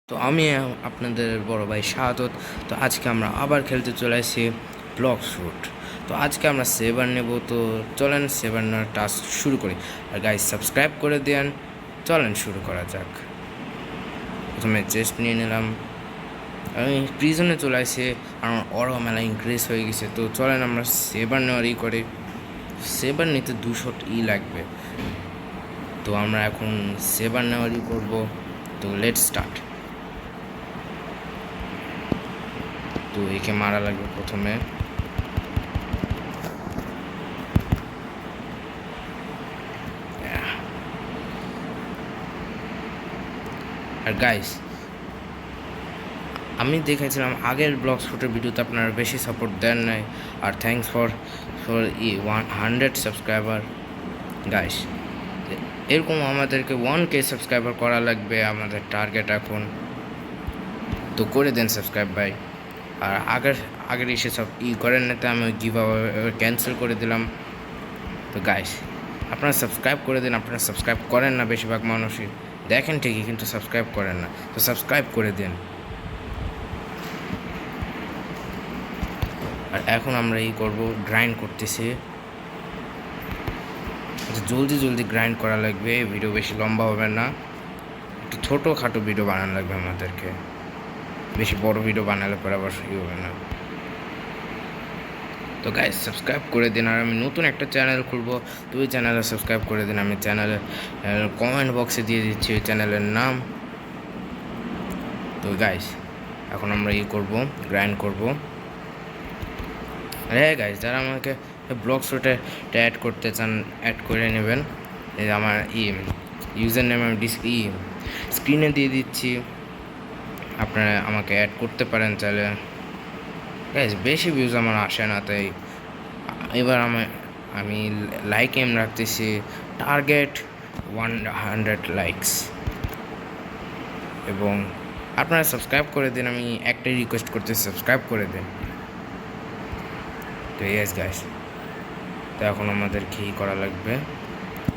তো আমি আপনাদের বড় ভাই শাহাদত। তো আজকে আমরা আবার খেলতে চলে আসি ব্লক শুট। তো আজকে আমরা সেভার নেব। তো চলেন সেভার নেওয়ার টাস্ক শুরু করি। আর গাইজ সাবস্ক্রাইব করে দেন। চলেন শুরু করা যাক। প্রথমে চেস্ট নিয়ে নিলাম। আমি প্রিজনে চলে আসি, আমার অরা মেলা ইনক্রিজ হয়ে গেছে। তো চলেন আমরা সেভার নেওয়ারই করি। সেভার নিতে 200 লাগবে। তো আমরা এখন সেভার নেওয়ারই করব। তো লেটস স্টার্ট। তো একে মারা লাগবে প্রথমে। আর গাইস আমি দেখেছিলাম আগের ব্লগ শুটের ভিডিওতে আপনারা বেশি সাপোর্ট দেন নাই। আর থ্যাংকস ফর 100 সাবস্ক্রাইবার গাইস। এরকম আমাদেরকে 1K সাবস্ক্রাইবার করা লাগবে, আমাদের টার্গেট এখন। তো করে দেন সাবস্ক্রাইব ভাই। আর আগের এসে সব করেন না, তো আমি গিভ ক্যান্সেল করে দিলাম। তো গাইস আপনারা সাবস্ক্রাইব করে দিন। আপনারা সাবস্ক্রাইব করেন না, বেশিরভাগ মানুষই দেখেন ঠিকই কিন্তু সাবস্ক্রাইব করেন না। তো সাবস্ক্রাইব করে দিন। আর এখন আমরা করব, গ্রাইন্ড করতেছি। জলদি জলদি গ্রাইন্ড করা লাগবে, ভিডিও বেশি লম্বা হবে না, একটু ছোটোখাটো ভিডিও বানানো লাগবে আমাদেরকে। বেশি বড় ভিডিও বানালে পরে আবার হবে না। তো গাইস সাবস্ক্রাইব করে দিন। আর আমি নতুন একটা চ্যানেল খুলবো, তো ওই চ্যানেলে সাবস্ক্রাইব করে দিন। আমি চ্যানেলের কমেন্ট বক্সে দিয়ে দিচ্ছি ওই চ্যানেলের নাম। তো গাইস এখন আমরা করব, গ্রাইন্ড করব। হ্যাঁ গাইস, যারা আমাকে ব্লগ শুটে অ্যাড করতে চান অ্যাড করে নেবেন। এই আমার ইউজার নেম আমি স্ক্রিনে দিয়ে দিচ্ছি, আপনারা আমাকে অ্যাড করতে পারেন চাইলে। গাইস বেশি ভিউজ আমার আসে না, তাই এবার আমি লাইক এম রাখতেছি, টার্গেট 100 লাইকস। এবং আপনারা সাবস্ক্রাইব করে দিন। আমি একটাই রিকোয়েস্ট করতেছি, সাবস্ক্রাইব করে দিন। তো ইয়েস গাইস, তো এখন আমাদের কী করা লাগবে,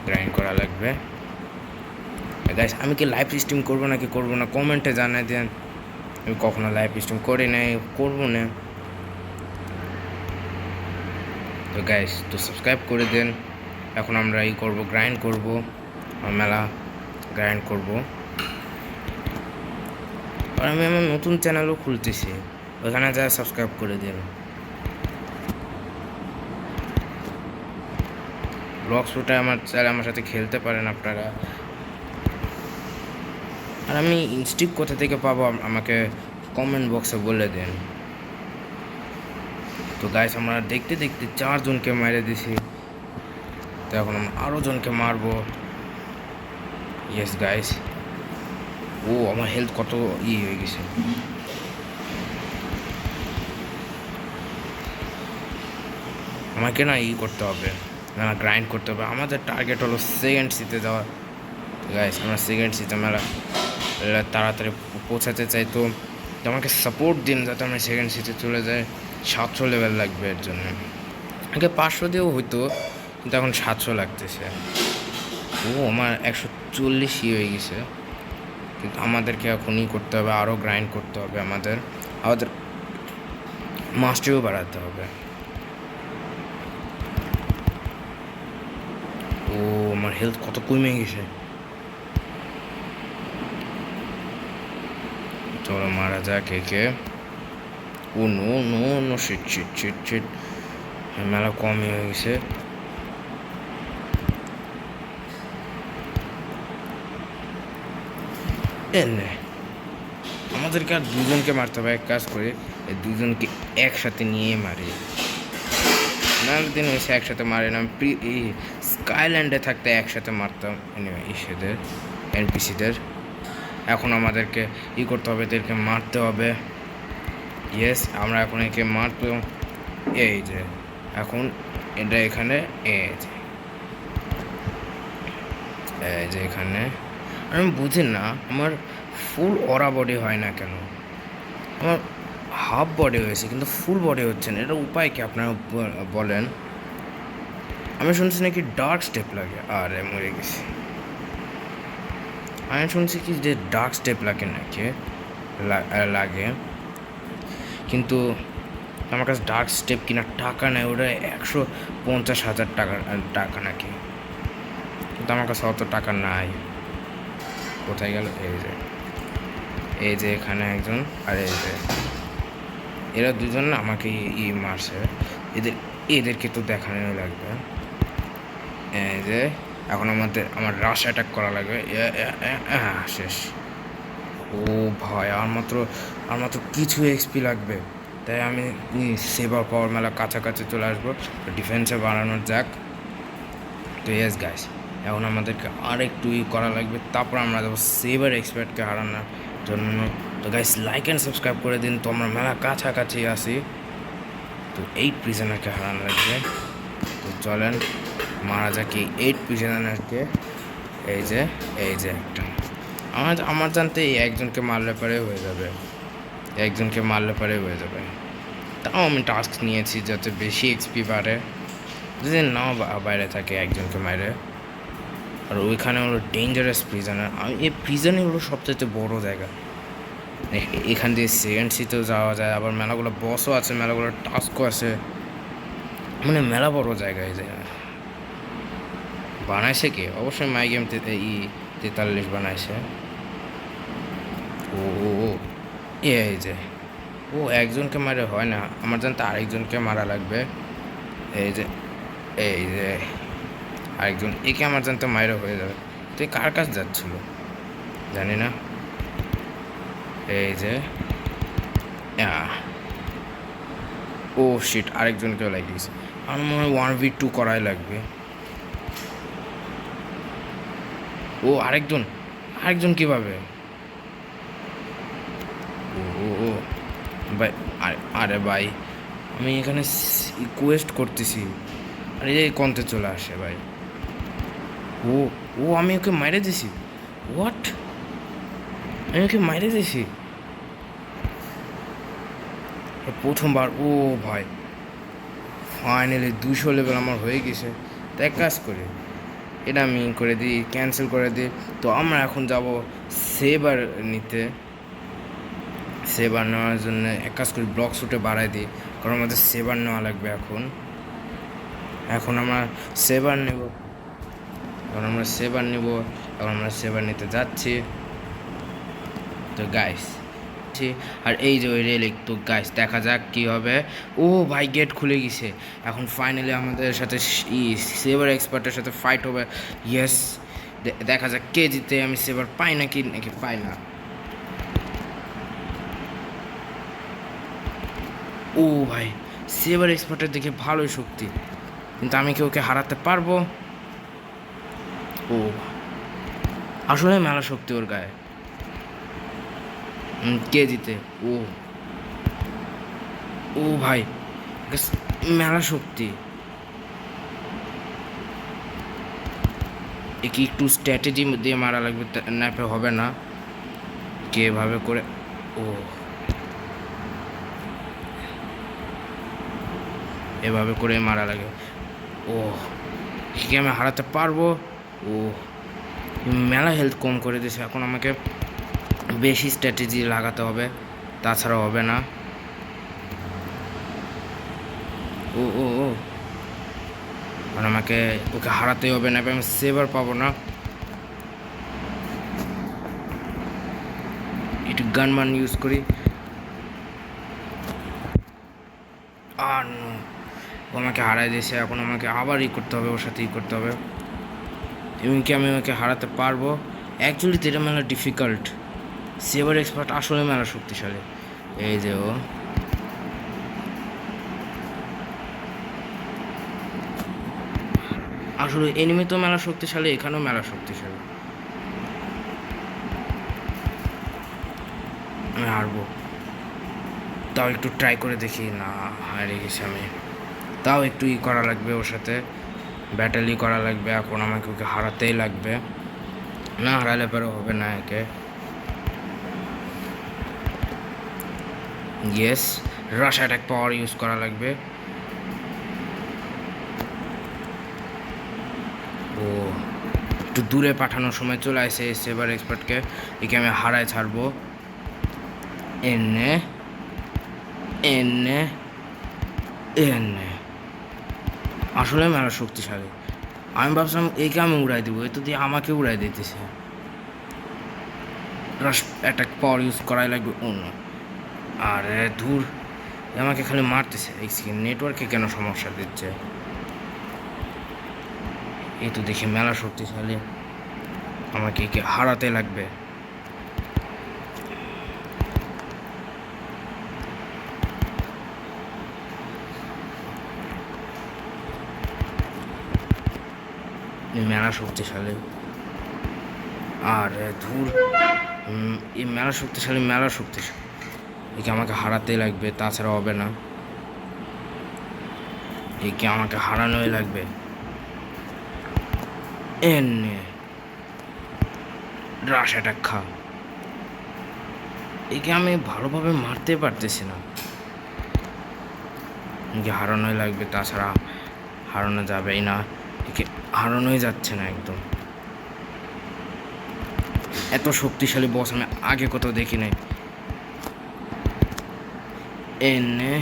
গ্রাইন্ড করা লাগবে। গাইস আমি কি লাইভ স্ট্রিম করবো নাকি করবো না কমেন্টে জানাই দেন। আমি কখনো লাইভ স্ট্রিম করি নাই, করবো না। তো গাইস তো সাবস্ক্রাইব করে দেন। এখন আমরা করব, গ্রাইন্ড করব, মেলা গ্রাইন্ড করব। আর আমি আমার নতুন চ্যানেলও খুলতেছি, ওখানে যা সাবস্ক্রাইব করে দিন। ব্লগ শুটে আমার চাইলে আমার সাথে খেলতে পারেন আপনারা। আর আমি ইনস্টিক কোথা থেকে পাবো আমাকে কমেন্ট বক্সে বলে দেন। তো গাইস আমরা দেখতে দেখতে 4 জনকে মেরে দিছি। তো এখন আমরা আরও জনকে মারবো। ইয়েস গাইস, ও আমার হেলথ কত হয়ে গেছে। আমাকে না করতে হবে, না গ্রাইন্ড করতে হবে। আমাদের টার্গেট হলো সেকেন্ড সিতে যাওয়া। গাইস আমরা সেকেন্ড সিতে মেলা তাড়াতাড়ি পৌঁছাতে চাই। তো আমাকে সাপোর্ট দিন যাতে আমরা সেকেন্ড সিতে চলে যাই। 700 লেভেল লাগবে এর জন্য। আগে 500 দিয়েও হইতো, কিন্তু এখন 700 লাগতেছে। ও আমার 140 হয়ে গেছে। কিন্তু আমাদেরকে এখনই করতে হবে, আরও গ্রাইন্ড করতে হবে। আমাদের মাস্টারিও বাড়াতে হবে। ও আমার হেলথ কত কমে গেছে। চলো মারা যাক একে। Oh no no no, shit shit shit shit, মেলা কম হয়ে গেছে। আমাদেরকে আর 2জনকে মারতে হবে। এক কাজ করে এই 2জনকে একসাথে নিয়ে মারি। নানা দিন হয়েছে একসাথে মারি না। এই স্কাইল্যান্ডে থাকতে একসাথে মারতাম ইসেদের, এনপিসিদের। এখন আমাদেরকে করতে হবে, এদেরকে মারতে হবে। ইয়েস আমরা এখন একে মারতে, এই যে এখন এটা এখানে, এই যে এখানে। আমি বুঝি না আমার ফুল অরা বডি হয় না কেন। আমার হাফ বডি হয়েছে কিন্তু ফুল বডি হচ্ছে না, এটা উপায় কি আপনারা বলেন। আমি শুনছি নাকি ডার্ক স্টেপ লাগে। আরে মরে গেছি। আমি শুনছি কি যে ডার্ক স্টেপ লাগে নাকি। লাগে, কিন্তু আমার কাছে ডার্ক স্টেপ কেনার টাকা নেই, ওটা 150,000 টাকা নাকি, কিন্তু আমার কাছে অত টাকা নাই। কোথায় গেল? এই যে এখানে একজন, আর এই যে এরা দুজন না আমাকে মারছে, এদেরকে তো দেখানো লাগবে। এই যে এখন আমার রাশ অ্যাটাক করা লাগবে। শেষ। ও ভাই, আর মাত্র কিছু এক্সপি লাগবে, তাই আমি সেবার পাওয়ার মেলা কাছাকাছি চলে আসবো, ডিফেন্সে বাড়ানোর যাক। তো ইয়েস গাইস, এখন আমাদেরকে আর একটু করা লাগবে, তারপর আমরা যাবো সেবার এক্সপার্টকে হারানোর জন্য। তো গাইস লাইক অ্যান্ড সাবস্ক্রাইব করে দিন, তো আমরা মেলা কাছাকাছি আসি। তো 8 প্রিজনারকে হারানো লাগবে, তো চলেন মারা যাক এই 8 প্রিজনারকে। এই যে একটা আমার জানতে এই একজনকে মারলে পরে হয়ে যাবে, তাও আমি টাস্ক নিয়েছি যাতে বেশি এক্সপি বাড়ে, যদি নাও বাইরে থাকে একজনকে মারে। আর ওইখানে হলো ডেঞ্জারাস প্রিজনার, এই প্রিজনই হলো সবচেয়ে বড় জায়গা, এখান দিয়ে সেকেন্ড সিতেও যাওয়া যায়, আবার মেলাগুলো বসও আছে, মেলাগুলো টাস্কও আছে, মানে মেলা বড় জায়গা। এই জায়গা বানাইছে কে? অবশ্যই মাই গেম 43 বানাইছে। ও এই যে একজনকে মারে হয় না, আমার জানতে আরেকজনকে মারা লাগবে। এই যে আরেকজন, একে আমার জানতে মাইরে হয়ে যাবে। তুই কার কাছে যাচ্ছিল জানি না। এই যে ও শিট, আরেকজনকেও লাগিয়েছে। আমার মনে হয় 1v2 করাই লাগবে। ও আরেকজন কিভাবে? ও ভাই, আরে ভাই, আমি এখানে কোয়েস্ট করতেছি, আরে এই কন্তে চলে আসে ভাই। আমি ওকে মাইরে দিছি। হোয়াট? আমি ওকে মাইরে দিছি প্রথমবার। ও ভাই, ফাইনালি 200 লেভেল আমার হয়ে গেছে। তো এক কাজ করি, এটা আমি করে দিই, ক্যান্সেল করে দিই। তো আমরা এখন যাব সেবার নিতে। সেবার নেওয়ার জন্য এক কাজ করি, ব্লক শুটে বাড়াই দিই, কারণ আমাদের সেবার নেওয়া লাগবে। এখন আমরা সেবার নেব, এখন আমরা সেবার নিতে যাচ্ছি। তো গাইস, আর এই যে ওই রেলিক, তো গাইস দেখা যাক কি হবে। ও ভাই, গেট খুলে গেছে। এখন ফাইনালি আমাদের সাথে সেবার এক্সপার্টের সাথে ফাইট হবে। ইয়েস, দেখা যাক কে জিতে। আমি সেবার পাই নাকি পাই না। ও ভাই, সেবার এক্সপার্টের দেখে ভালোই শক্তি, কিন্তু আমি কি ওকে হারাতে পারবো? ও আসলে মেলা শক্তি ওর গায়ে। কে জিতে? ও ভাই, মেলা শক্তি। একে একটু স্ট্র্যাটেজি দিয়ে মারা লাগবে, না হবে না। কে এভাবে করে? এভাবে করে মারা লাগে। কি আমি হারাতে পারবো? মেলা হেলথ কম করে দিয়েছে, এখন আমাকে বেশি স্ট্র্যাটেজি লাগাতে হবে, তাছাড়া হবে না। আর আমাকে ওকে হারাতেই হবে, না আমি সেভার পাবো না। একটু গান ইউজ করি। আর ও আমাকে হারাই দিয়েছে, এখন আমাকে আবার করতে হবে, ওর সাথে করতে হবে। এমনকি আমি ওকে হারাতে পারবো? অ্যাকচুয়ালি এটা মেলা ডিফিকাল্ট। সেভার এক্সপার্ট আসলে মেলা শক্তিশালী। এই যে আসলে এনিমি তো মেলা শক্তিশালী, এখানেও মেলা শক্তিশালী। আমি হারবো, তাও একটু ট্রাই করে দেখি। না, হারে গেছি আমি। তাও একটু করা লাগবে, ওর সাথে ব্যাটেলই করা লাগবে। এখন আমাকে ওকে হারাতেই লাগবে, না হারালে পরে হবে না একে। ইয়েস, রাশ অ্যাটাক পাওয়ার ইউজ করা লাগবে। একটু দূরে পাঠানোর সময় চলে আসে সেভার এক্সপার্টকে, একে আমি হারায় ছাড়বো। এনে এনে এনে আসলে মেলা শক্তিশালী। আমি ভাবছিলাম একে আমি উড়াই দেবো, এ তো দিয়ে আমাকে উড়াই দিতেছে। রাশ অ্যাটাক পাওয়ার ইউজ করাই লাগবে অন্য। আরে ধুর, আমাকে খালি মারতেছে। এই নেটওয়ার্কে কেন সমস্যা দিচ্ছে? এই তো দেখি মেলা শক্তিশালী, আমাকে একে হারাতে লাগবে। মেলা শক্তিশালী, আর ধুর, এই মেলা শক্তিশালী, মেলা শক্তিশালী, একে আমাকে হারাতেই লাগবে, তাছাড়া হবে না। একে আমাকে হারানোই লাগবে। এনে রাশ অ্যাটাক খা। একে আমি ভালোভাবে মারতে পারতেছি না, একে হারানোই লাগবে, তাছাড়া হারানো যাবেই না। একে হারানোই যাচ্ছে না একদম। এত শক্তিশালী বস আমি আগে কোথাও দেখি নাই। এনে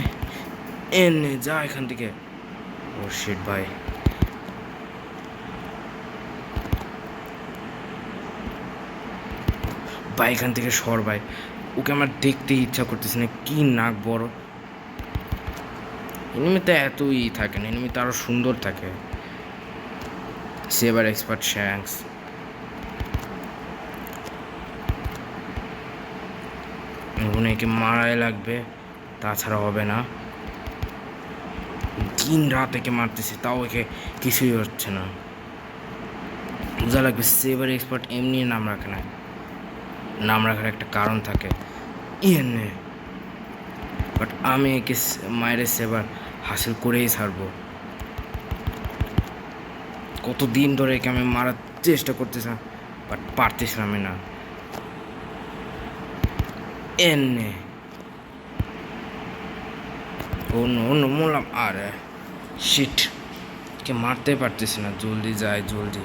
এনে যা এখান থেকে। ও শিট ভাই, ভাই এখান থেকে সর ভাই, ওকে আমার দেখতে ইচ্ছা করতেছে না। কি নাক বড়, এনিমিতে এত থাকে না, এনিমিতে আরো সুন্দর থাকে। সেবার এক্সপার্ট শ্যাঙ্কস, একে মারাই লাগবে, তাছাড়া হবে না। দিন রাত একে মারতেছে, তাও একে কিছুই হচ্ছে না। বোঝা লাগবে সেবার এক্সপার্ট এমনি নাম রাখে না, নাম রাখার একটা কারণ থাকে। ইয়ে, বাট আমি একে মায়ের সেবার হাসিল করেই ছাড়বো। কতদিন ধরে একে আমি মারার চেষ্টা করতেছিলাম, বাট পারতেছিলাম না। এনে অন্য মোলাম, আরে শিট, কে মারতে পারতেছি না। জলদি যায়, জলদি,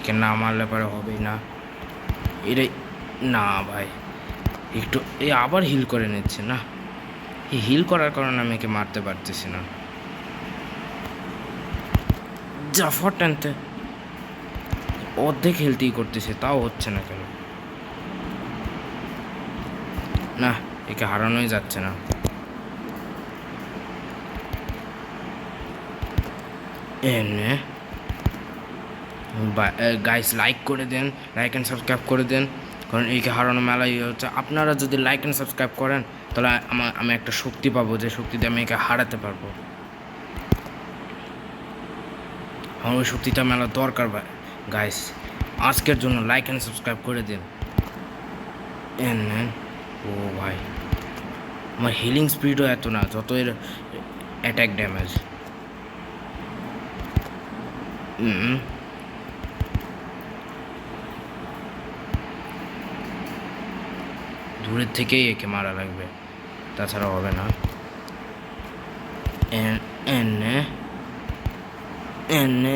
কে না মারলে পরে হবেই না। এটাই না ভাই, একটু এই আবার হিল করে নিচ্ছে না। এই হিল করার কারণে আমি একে মারতে পারতেছি না। জাফর টানতে অর্ধেক হেলতেই করতেছে, তাও হচ্ছে না কেন? না, একে হারানোই যাচ্ছে না। এনে গাইস লাইক করে দেন, লাইক অ্যান্ড সাবস্ক্রাইব করে দেন, কারণ এইকে হারানো মেলাই হচ্ছে। আপনারা যদি লাইক অ্যান্ড সাবস্ক্রাইব করেন, তাহলে আমি একটা শক্তি পাবো, যে শক্তি দিয়ে আমি একে হারাতে পারবো। আমার ওই শক্তিটা মেলা দরকার ভাই। গাইস আজকের জন্য লাইক অ্যান্ড সাবস্ক্রাইব করে দিন। ও ভাই, আমার হিলিং স্পিডও এত না যত এর অ্যাটাক ড্যামেজ। দূরের থেকেই একে মারা লাগবে, তাছাড়া হবে না। এনে এনে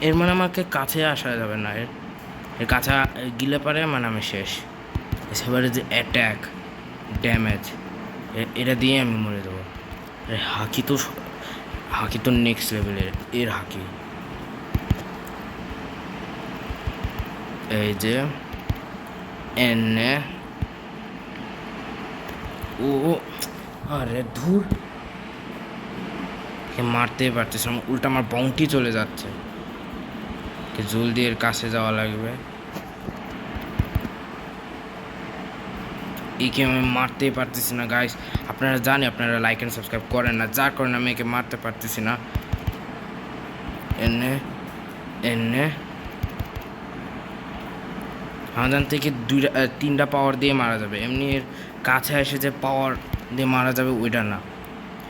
এর মানে আমাকে কাছে আসা যাবে না, এর কাছে গিলে পারে মানে আমি শেষ। এবারে যে অ্যাটাক ড্যামেজ, এটা দিয়ে আমি মরে দেবো। হাকি তো নেক্সট লেভেলের, এর হাকি। এই যে এনে ও, আরে ধুর, মারতেই পারতেছিলাম, উল্টা আমার বাউন্টি চলে যাচ্ছে। জলদি এর কাছে যাওয়া লাগবে। একে আমি মারতেই পারতেছি না গাইস। আপনারা জানি আপনারা লাইক অ্যান্ড সাবস্ক্রাইব করেন না, যার কারণে আমি একে মারতে পারতেছি না। এনে এনে আমাদের থেকে 3টা পাওয়ার দিয়ে মারা যাবে, এমনি এর কাছে এসে যে পাওয়ার দিয়ে মারা যাবে ওইটা না।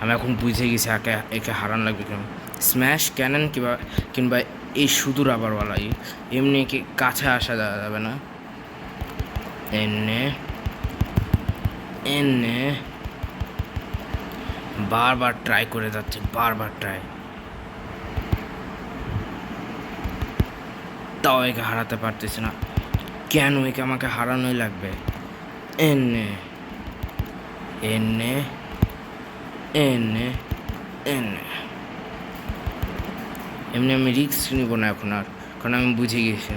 আমি এখন বুঝে গেছি একে হারান লাগবে কেন। স্ম্যাশ ক্যানন কিংবা এই শুধু রাবারওয়ালাই, এমনি একে কাছে আসা যাবে না। এনে এনে বারবার ট্রাই করে যাচ্ছে, বারবার ট্রাই, তাও একে হারাতে পারতেছি না। কেন? একে আমাকে হারানোই লাগবে। এনে এনে এনে এনে এমনি আমি রিস্ক নিব না এখন আর, কারণ আমি বুঝে গেছি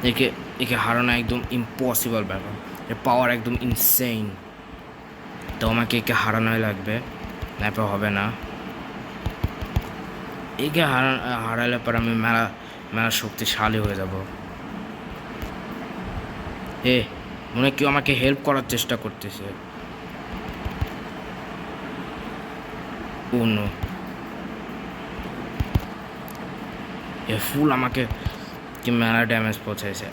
একে একে হারানো একদম ইম্পসিবল ব্যাপার, এর পাওয়ার একদম ইনসেইন। তো আমাকে একে হারানোই লাগবে, ন্যাপে হবে না। একে হারালে পর আমি মেলা মেলা শক্তিশালী হয়ে যাব। মনে কেউ আমাকে হেল্প করার চেষ্টা করতেছে। নো, এ ফুল আমাকে কি মেলা ড্যামেজ পৌঁছাইছে।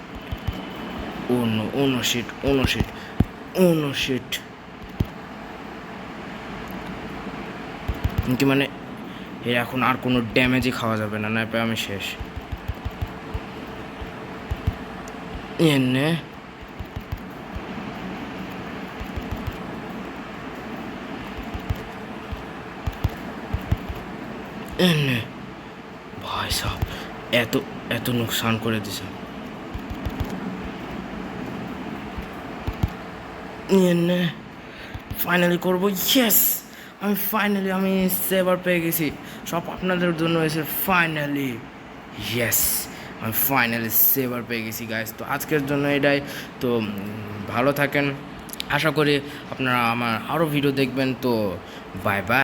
নো শিট কি মানে এর এখন আর কোনো ড্যামেজই খাওয়া যাবে না, নাইপে আমি শেষ। এনে এনে ভাই সাহেব এত এত নুকসান করে দিছে। এনে ফাইনালি করবো, ইয়েস আমি সেবার পেয়ে গেছি। সব আপনাদের জন্য এসে ফাইনালি, ইয়েস আমি ফাইনালি সেবার পেয়ে গেছি গাইস। তো আজকের জন্য এটাই। তো ভালো থাকেন, আশা করি আপনারা আমার আরও ভিডিও দেখবেন। তো বাই বাই।